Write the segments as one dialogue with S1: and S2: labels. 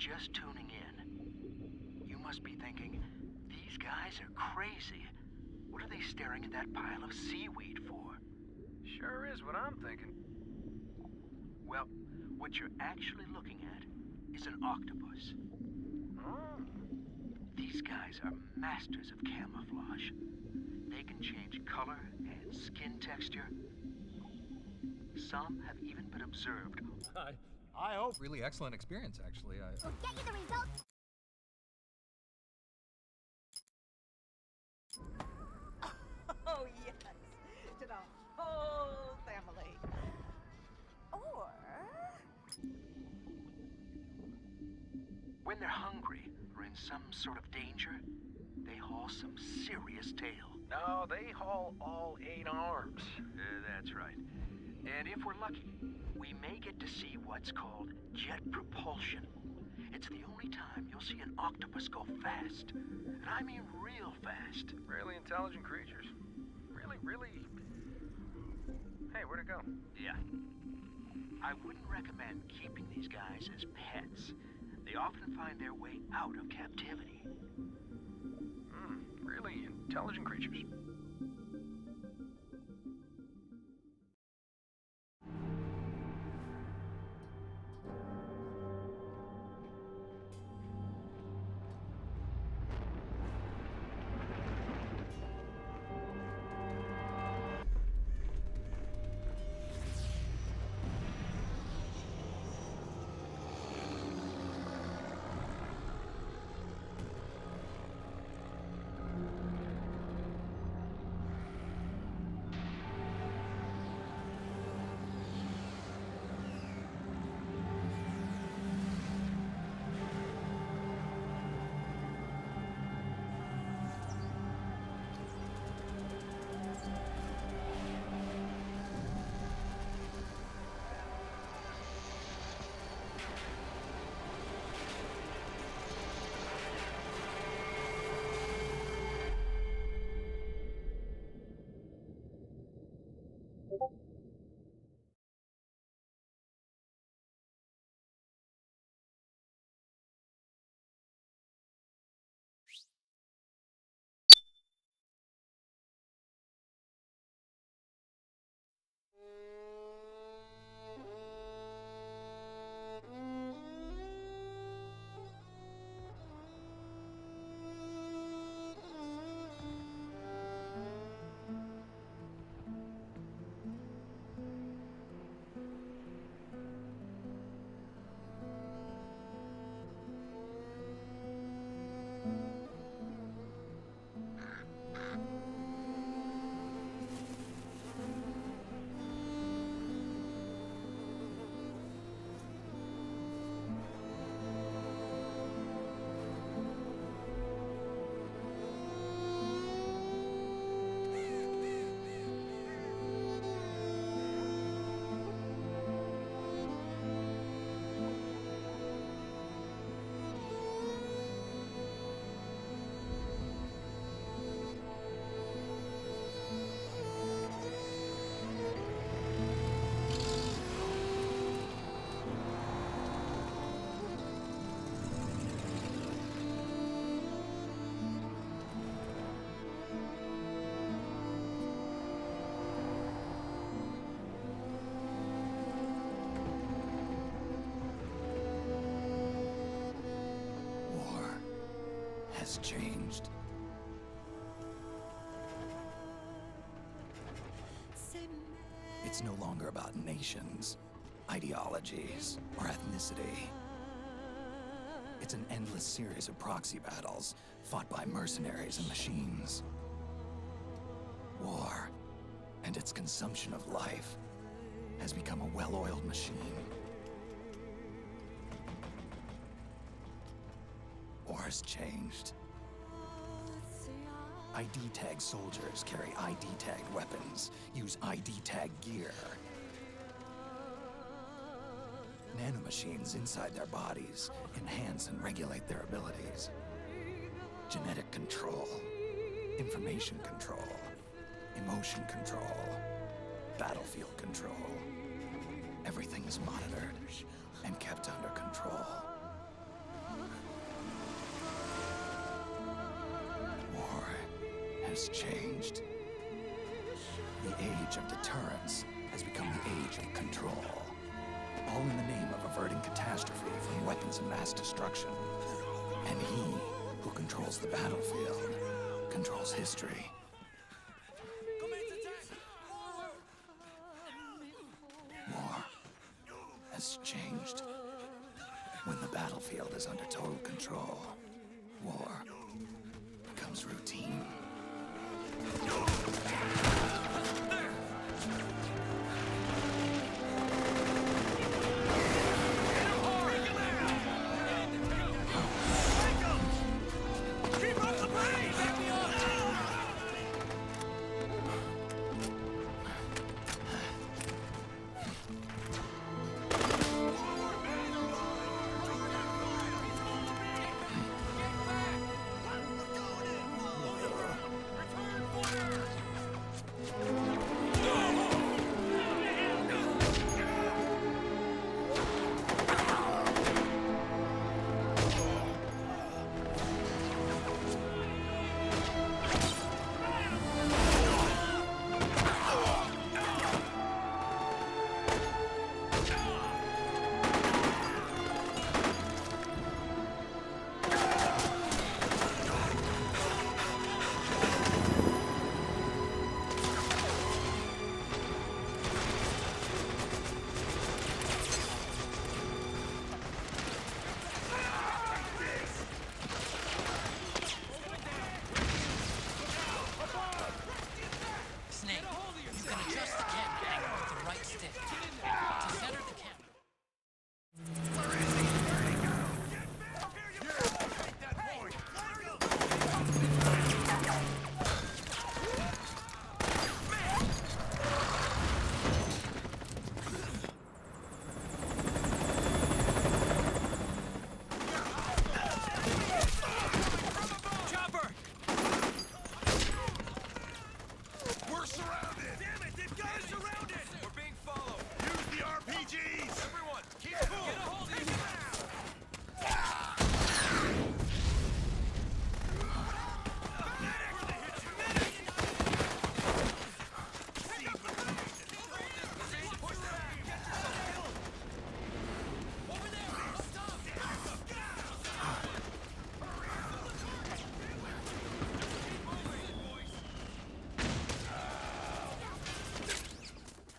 S1: just tuning in, you must be thinking, these guys are crazy. What are they staring at that pile of seaweed for?
S2: Sure is what I'm thinking.
S1: Well, what you're actually looking at is an octopus.
S2: Oh.
S1: These guys are masters of camouflage. They can change color and skin texture. Some have even been observed.
S3: I hope. Really excellent experience, actually.
S4: We'll get you the results.
S5: Oh, yes. To the whole family. Or...
S1: When they're hungry or in some sort of danger, they haul some serious tail.
S2: No, they haul all 8 arms.
S1: That's right. And if we're lucky, we may get to see what's called jet propulsion. It's the only time you'll see an octopus go fast. And I mean real fast.
S2: Really intelligent creatures. Really... Hey, where'd it go?
S1: Yeah. I wouldn't recommend keeping these guys as pets. They often find their way out of captivity.
S2: Really intelligent creatures.
S6: Has changed. It's no longer about nations, ideologies, or ethnicity. It's an endless series of proxy battles fought by mercenaries and machines. War and its consumption of life has become a well-oiled machine. War's changed. ID tag soldiers carry ID tagged weapons, use ID tag gear. Nanomachines inside their bodies enhance and regulate their abilities. Genetic control, information control, emotion control, battlefield control. Everything is monitored and kept under control. has changed. The age of deterrence has become the age of control. All in the name of averting catastrophe from weapons of mass destruction. And he who controls the battlefield controls history. War has changed. When the battlefield is under total control, war becomes routine.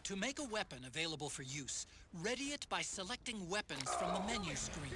S4: To make a weapon available for use, ready it by selecting weapons from the menu screen.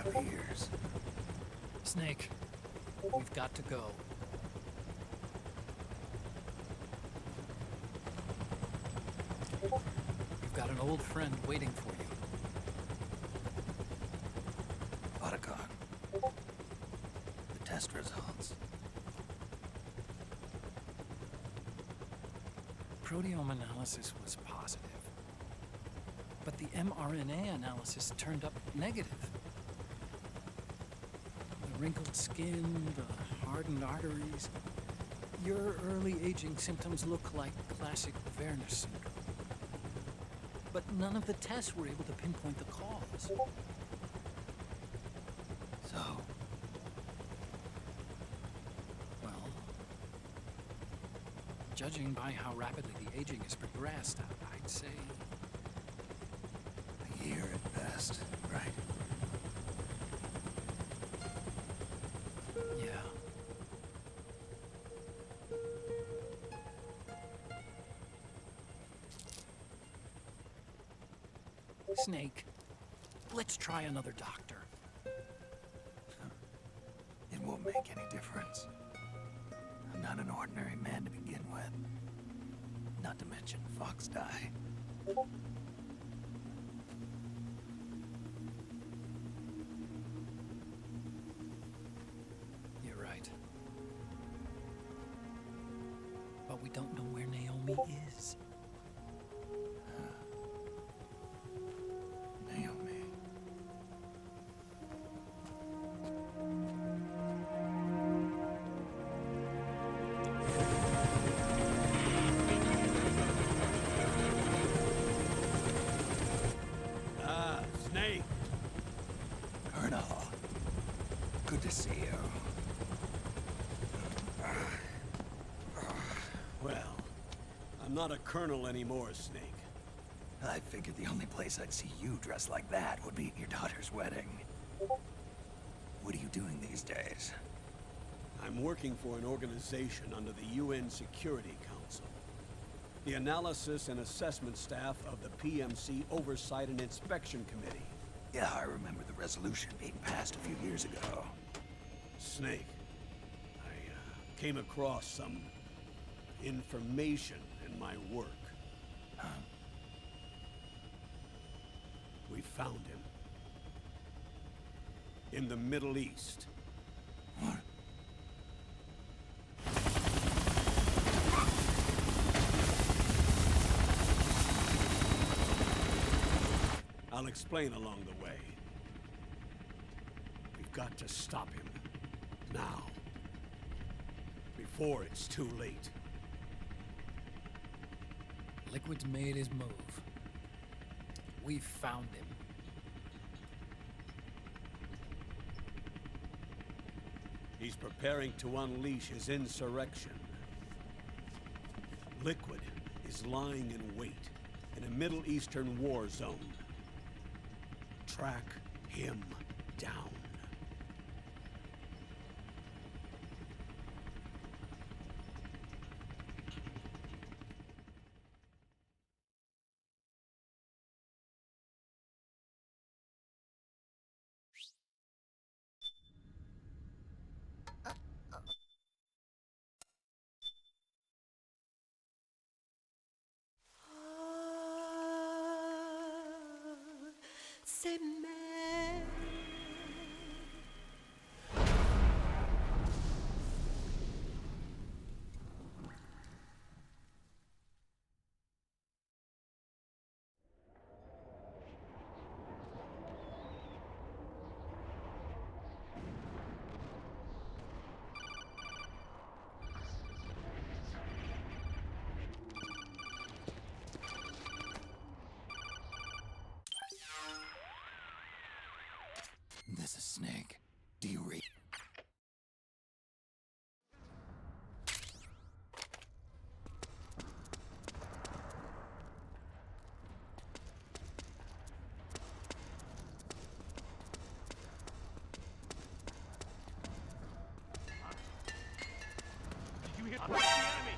S6: appears.
S4: Snake, we've got to go. You've got an old friend waiting for you.
S6: Otacon. The test results.
S4: Proteome analysis was positive, but the mRNA analysis turned up negative. The wrinkled skin, the hardened arteries. Your early aging symptoms look like classic Werner syndrome. But none of the tests were able to pinpoint the cause.
S6: So,
S4: Well, judging by how rapidly the aging has progressed, I'd say
S6: a year at best, right?
S4: yeah. Snake, let's try another doctor.
S6: It won't make any difference. I'm not an ordinary man to begin with. Not to mention Fox die.
S4: You're right. But we don't know where Naomi is.
S6: Naomi.
S7: Snake.
S6: Colonel. Good to see you.
S7: Well, I'm not a colonel anymore, Snake.
S6: I figured the only place I'd see you dressed like that would be at your daughter's wedding. What are you doing these days?
S7: I'm working for an organization under the UN Security Council. The analysis and assessment staff of the PMC Oversight and Inspection Committee.
S6: Yeah, I remember the resolution being passed a few years ago.
S7: Snake, I came across some information in my work.
S6: Huh?
S7: We found him. In the Middle East.
S6: What?
S7: I'll explain along the way. We've got to stop him. Now. Before it's too late.
S4: Liquid's made his move. We found him.
S7: He's preparing to unleash his insurrection. Liquid is lying in wait in a Middle Eastern war zone. Track him down.
S5: C'est mais...
S6: This is Snake. Do you read?
S2: You hit the enemy!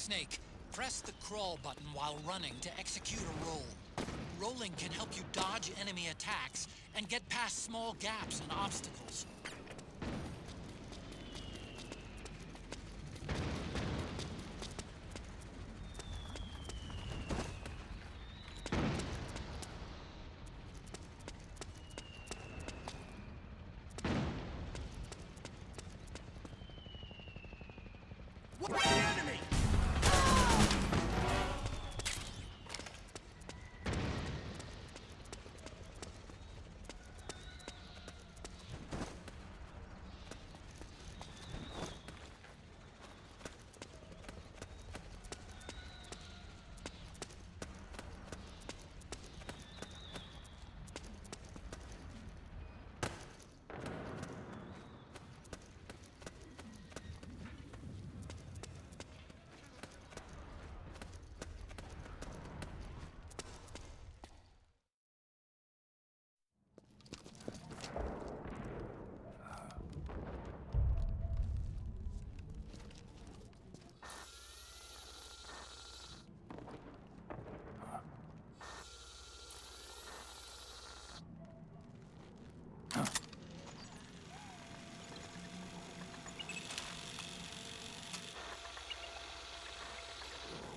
S4: Snake, press the crawl button while running to execute a roll. Rolling can help you dodge enemy attacks and get past small gaps and obstacles.
S7: What's the enemy?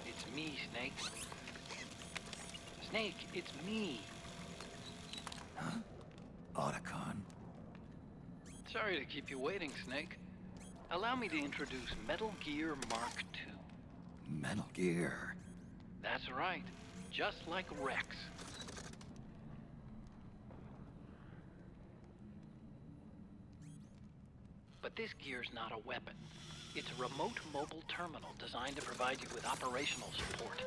S8: It's me, Snake. Snake, it's me.
S6: Otacon.
S8: Sorry to keep you waiting, Snake. Allow me to introduce Metal Gear Mark II.
S6: Metal Gear.
S8: That's right. Just like Rex. But this gear's not a weapon. It's a remote mobile terminal designed to provide you with operational support.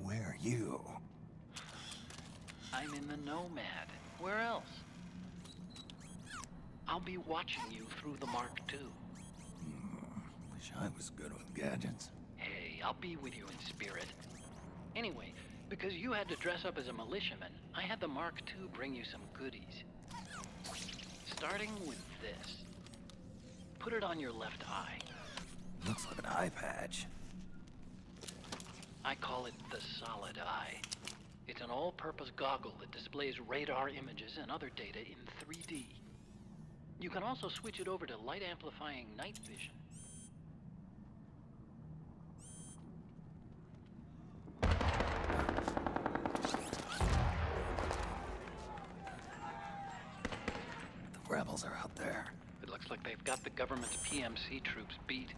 S6: Where are you?
S8: I'm in the Nomad. Where else? I'll be watching you through the Mark II.
S6: Wish I was good with gadgets.
S8: Hey, I'll be with you in spirit. Anyway, because you had to dress up as a militiaman, I had the Mark II bring you some goodies. Starting with this. Put it on your left eye.
S6: Looks like an eye patch.
S8: I call it the Solid Eye. It's an all-purpose goggle that displays radar images and other data in 3D. You can also switch it over to light-amplifying night vision.
S6: The rebels are out there.
S8: It looks like they've got the government's PMC troops beat,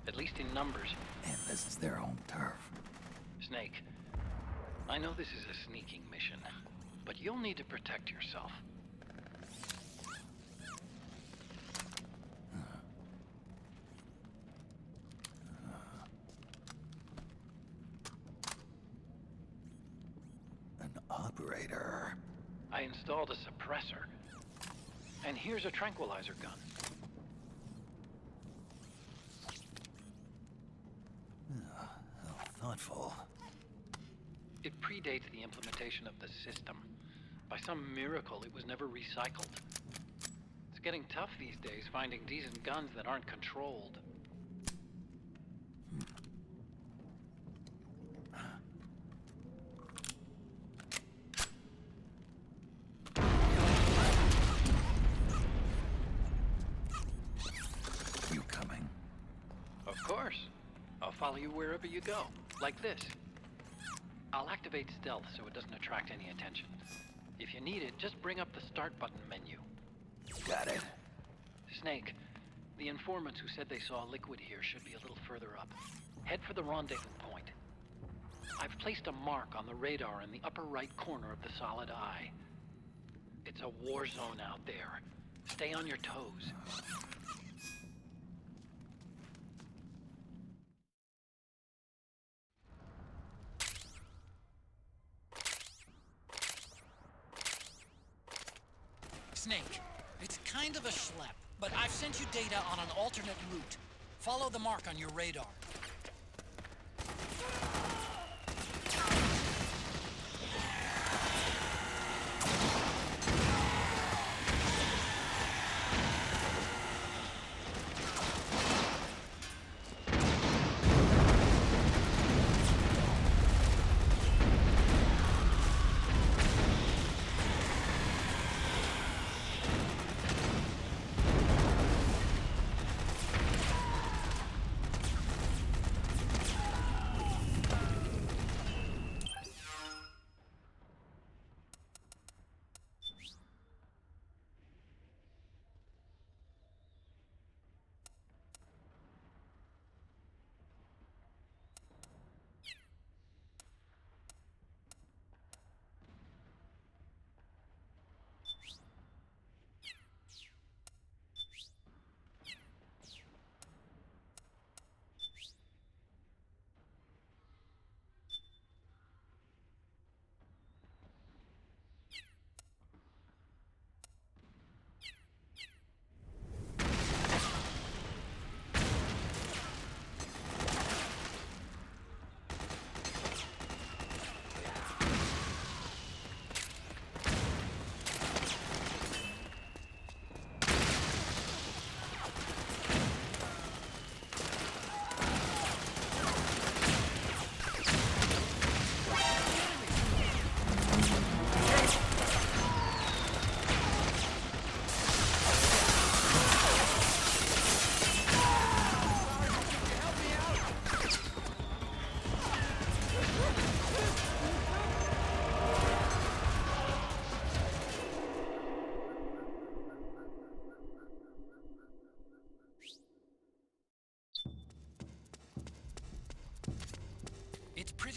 S8: at least in numbers.
S6: And this is their home turf.
S8: Snake, I know this is a sneaking mission, but you'll need to protect yourself.
S6: An operator.
S8: I installed a suppressor. And here's a tranquilizer gun.
S6: How thoughtful.
S8: It predates the implementation of the system. By some miracle, it was never recycled. It's getting tough these days finding decent guns that aren't controlled.
S6: You coming?
S8: Of course. I'll follow you wherever you go, like this. I'll activate stealth so it doesn't attract any attention. If you need it, just bring up the start button menu.
S6: Got it.
S8: Snake, the informants who said they saw liquid here should be a little further up. Head for the rendezvous point. I've placed a mark on the radar in the upper right corner of the Solid Eye. It's a war zone out there. Stay on your toes.
S4: Snake, it's kind of a schlep, but I've sent you data on an alternate route. Follow the mark on your radar.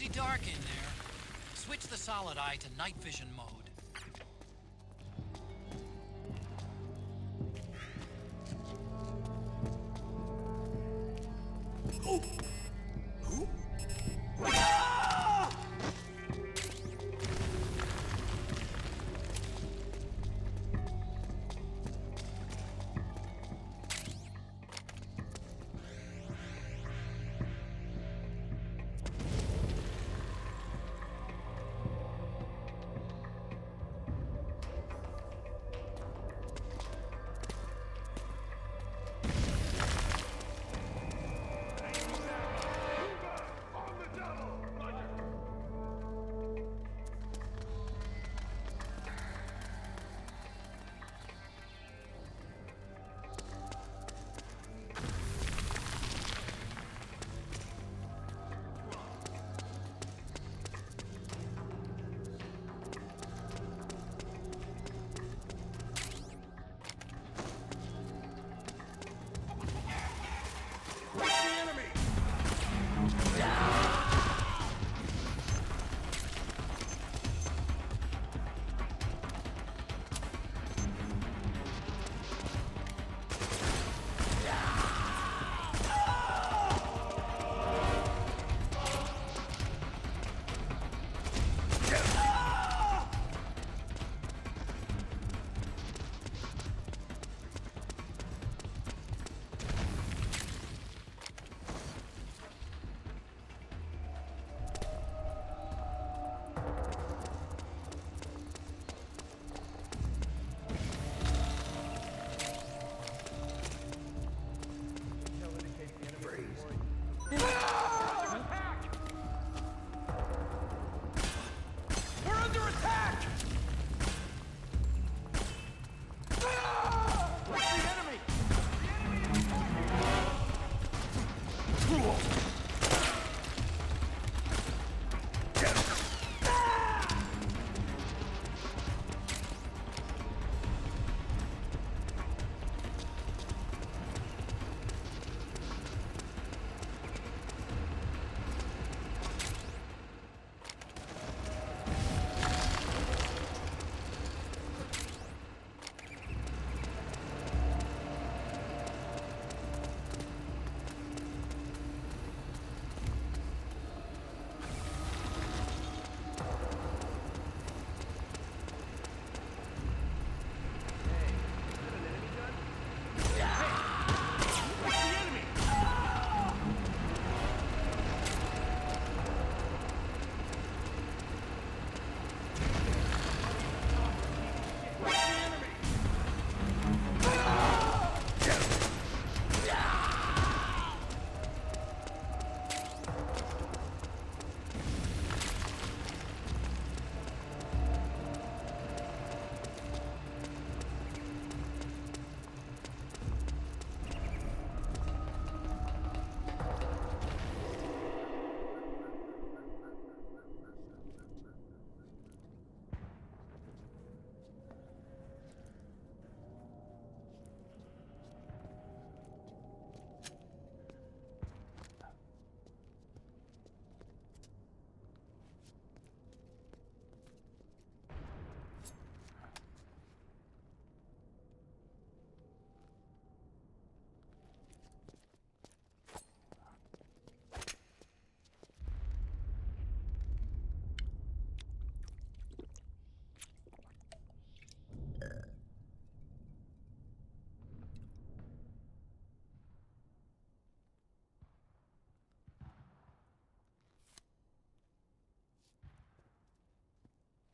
S4: Pretty dark in there. Switch the solid eye to night vision mode.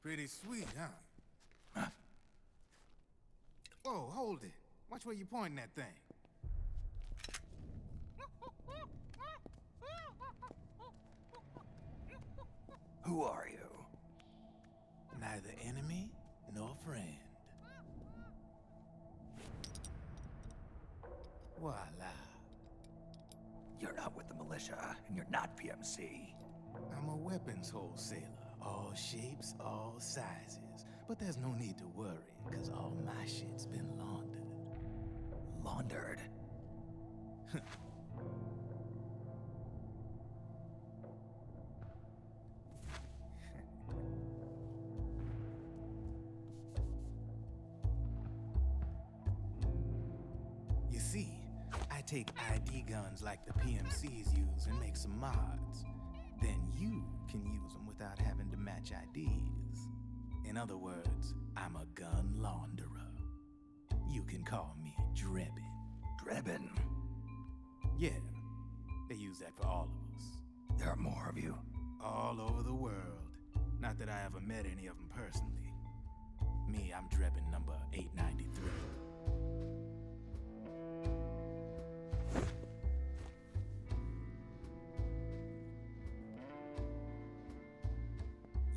S9: Pretty sweet, huh? Whoa, hold it. Watch where you pointing that thing.
S6: Who are you?
S9: Neither enemy nor friend. Voila.
S6: You're not with the militia, and you're not PMC.
S9: I'm a weapons wholesaler. All shapes, all sizes. But there's no need to worry, because all my shit's been laundered.
S6: Laundered?
S9: take ID guns like the PMCs use and make some mods. Then you can use them without having to match IDs. In other words, I'm a gun launderer. You can call me Drebin.
S6: Drebin.
S9: Yeah, they use that for all of us.
S6: There are more of you.
S9: All over the world. Not that I ever met any of them personally. Me, I'm Drebin number 893.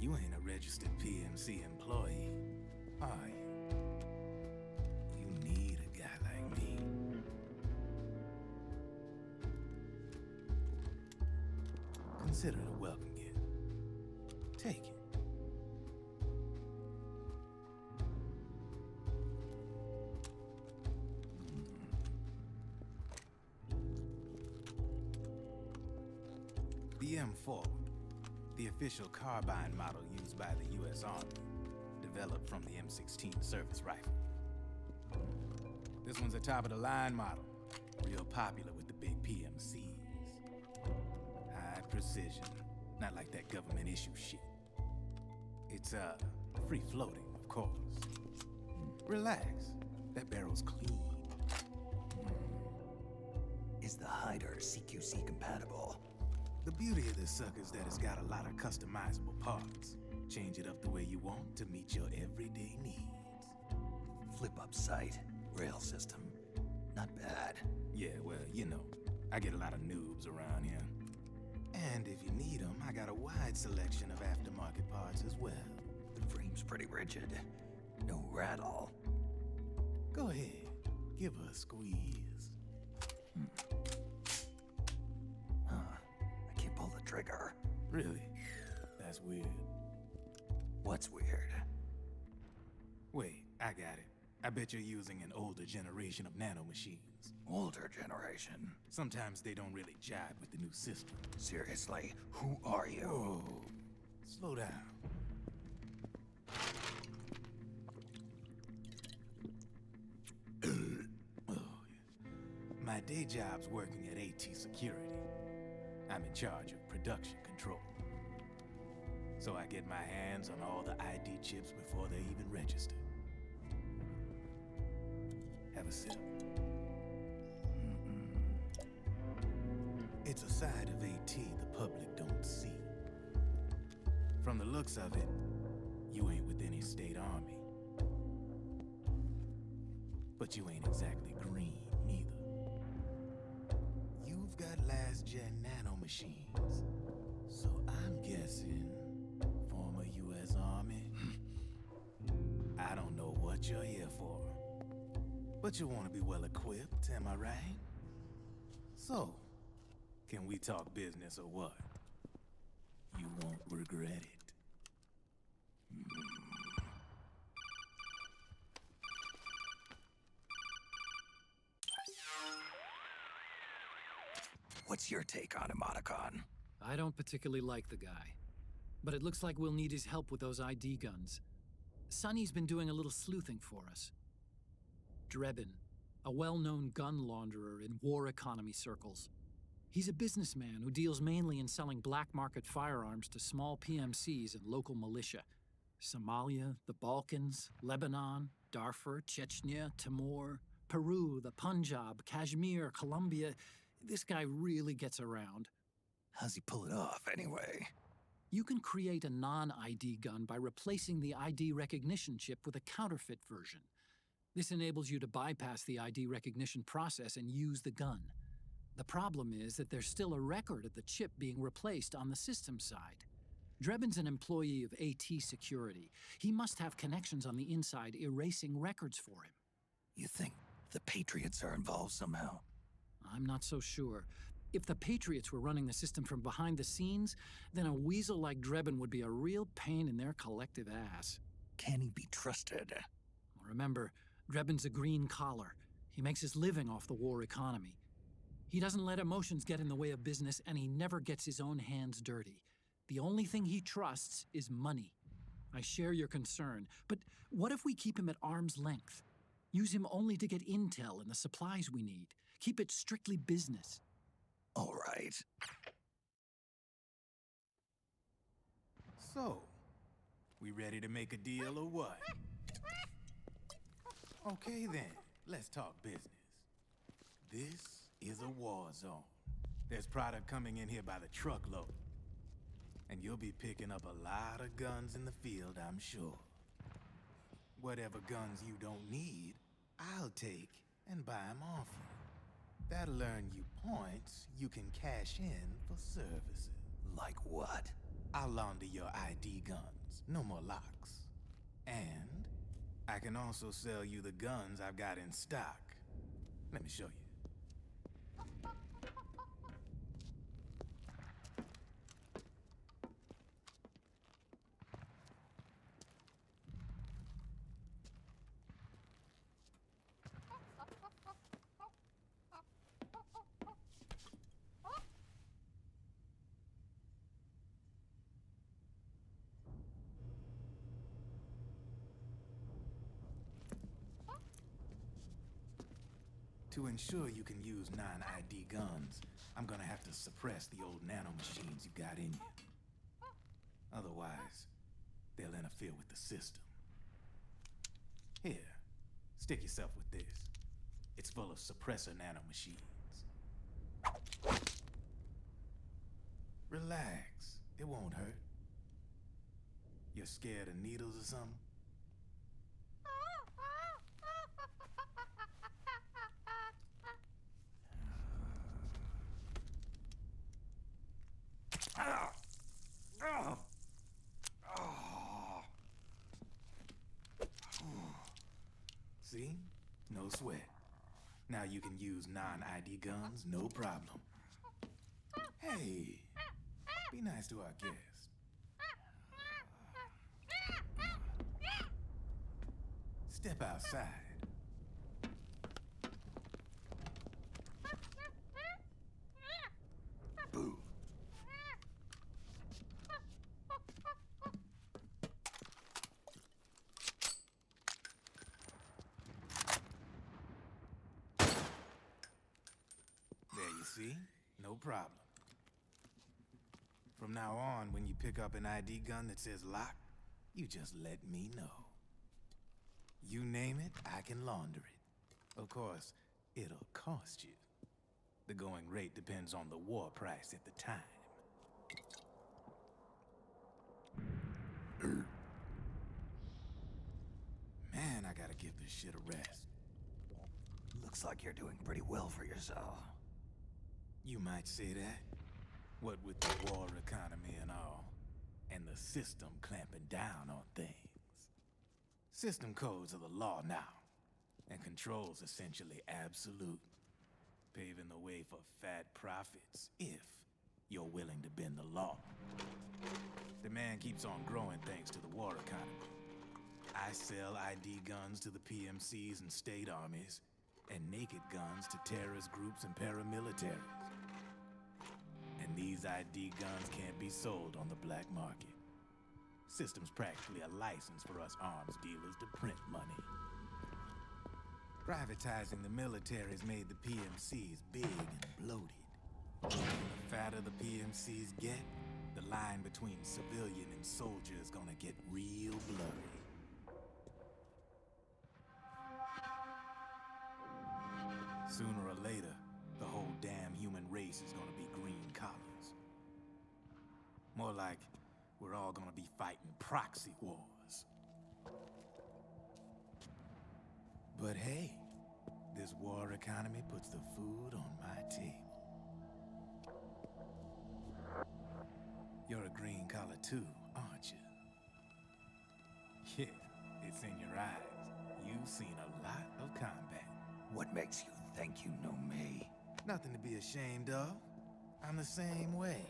S9: You ain't a registered PMC employee, are you? You need a guy like me. Consider it a welcome gift. Take it. The M4, the official carbine model used by the U.S. Army, developed from the M16 service rifle. This one's a top-of-the-line model, real popular with the big PMCs. High precision, not like that government issue shit. It's, free-floating, of course. Relax, that barrel's clean.
S6: Is the hider CQC compatible?
S9: The beauty of this sucker is that it's got a lot of customizable parts. Change it up the way you want to meet your everyday needs.
S6: Flip-up sight, rail system. Not bad.
S9: Yeah, well, you know, I get a lot of noobs around here. And if you need them, I got a wide selection of aftermarket parts as well.
S6: The frame's pretty rigid. No rattle.
S9: Go ahead, give her a squeeze.
S6: I can't pull the trigger.
S9: Really? That's weird.
S6: What's weird?
S9: Wait, I got it. I bet you're using an older generation of nanomachines.
S6: Older generation?
S9: Sometimes they don't really jive with the new system.
S6: Seriously, who are you?
S9: Whoa. Slow down. Oh, yeah. My day job's working at AT Security. I'm in charge of production control. So I get my hands on all the ID chips before they're even registered. Have a sip. It's a side of AT the public don't see. From the looks of it, you ain't with any state army. But you ain't exactly green, neither. You've got last-gen nanomachines. So I'm guessing former U.S. Army. I don't know what you're here for. But you want to be well-equipped, am I right? So, can we talk business or what? You won't regret it.
S6: What's your take on him, Otacon?
S4: I don't particularly like the guy, but it looks like we'll need his help with those ID guns. Sonny's been doing a little sleuthing for us. Drebin, a well-known gun launderer in war economy circles. He's a businessman who deals mainly in selling black market firearms to small PMCs and local militia. Somalia, the Balkans, Lebanon, Darfur, Chechnya, Timor, Peru, the Punjab, Kashmir, Colombia. This guy really gets around.
S6: How's he pull it off, anyway?
S4: You can create a non-ID gun by replacing the ID recognition chip with a counterfeit version. This enables you to bypass the ID recognition process and use the gun. The problem is that there's still a record of the chip being replaced on the system side. Drebin's an employee of AT Security. He must have connections on the inside erasing records for him.
S6: You think the Patriots are involved somehow?
S4: I'm not so sure. If the Patriots were running the system from behind the scenes, then a weasel like Drebin would be a real pain in their collective ass.
S6: Can he be trusted?
S4: Remember, Drebin's a green collar. He makes his living off the war economy. He doesn't let emotions get in the way of business, and he never gets his own hands dirty. The only thing he trusts is money. I share your concern, but what if we keep him at arm's length? Use him only to get intel and the supplies we need. Keep it strictly business.
S6: All right.
S9: So, we ready to make a deal or what? Okay then, let's talk business. This is a war zone. There's product coming in here by the truckload. And you'll be picking up a lot of guns in the field, I'm sure. Whatever guns you don't need, I'll take and buy them off you. That'll earn you points you can cash in for services.
S6: Like what?
S9: I'll launder your ID guns, no more locks. And I can also sell you the guns I've got in stock. Let me show you. To ensure you can use non-ID guns, I'm gonna have to suppress the old nanomachines you got in you. Otherwise, they'll interfere with the system. Here, stick yourself with this. It's full of suppressor nanomachines. Relax, it won't hurt. You're scared of needles or something? See? No sweat. Now you can use non-ID guns, no problem. Hey, be nice to our guest. Step outside.
S6: Boo.
S9: There you see? No problem. From now on, when you pick up an ID gun that says lock, you just let me know. You name it, I can launder it. Of course, it'll cost you. The going rate depends on the war price at the time. Man, I gotta give this shit a rest.
S6: Looks like you're doing pretty well for yourself.
S9: You might say that. What with the war economy and all, and the system clamping down on things. System codes are the law now, and control's essentially absolute, paving the way for fat profits if you're willing to bend the law. Demand keeps on growing thanks to the war economy. I sell ID guns to the PMCs and state armies, and naked guns to terrorist groups and paramilitaries. And these ID guns can't be sold on the black market. System's practically a license for us arms dealers to print money. Privatizing the military's made the PMCs big and bloated. The fatter the PMCs get, the line between civilian and soldier is gonna get real blurry. Sooner or later, the whole damn human race is gonna be green collars. More like, we're all gonna be fighting proxy wars. But hey, this war economy puts the food on my table. You're a green collar too, aren't you? Yeah, it's in your eyes. You've seen a lot of combat.
S6: What makes you think you know me?
S9: Nothing to be ashamed of. I'm the same way.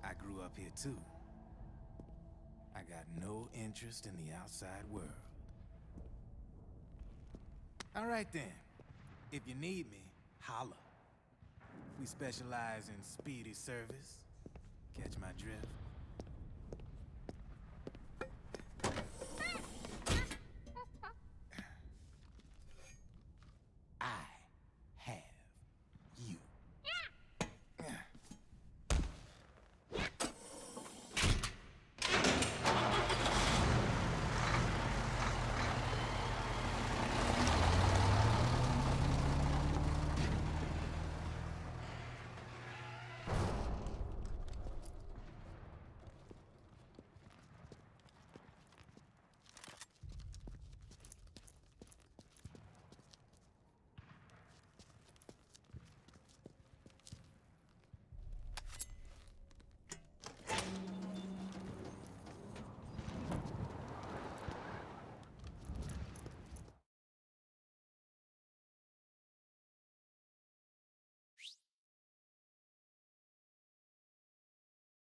S9: I grew up here too. I got no interest in the outside world. All right then. If you need me, holla. We specialize in speedy service. Catch my drift?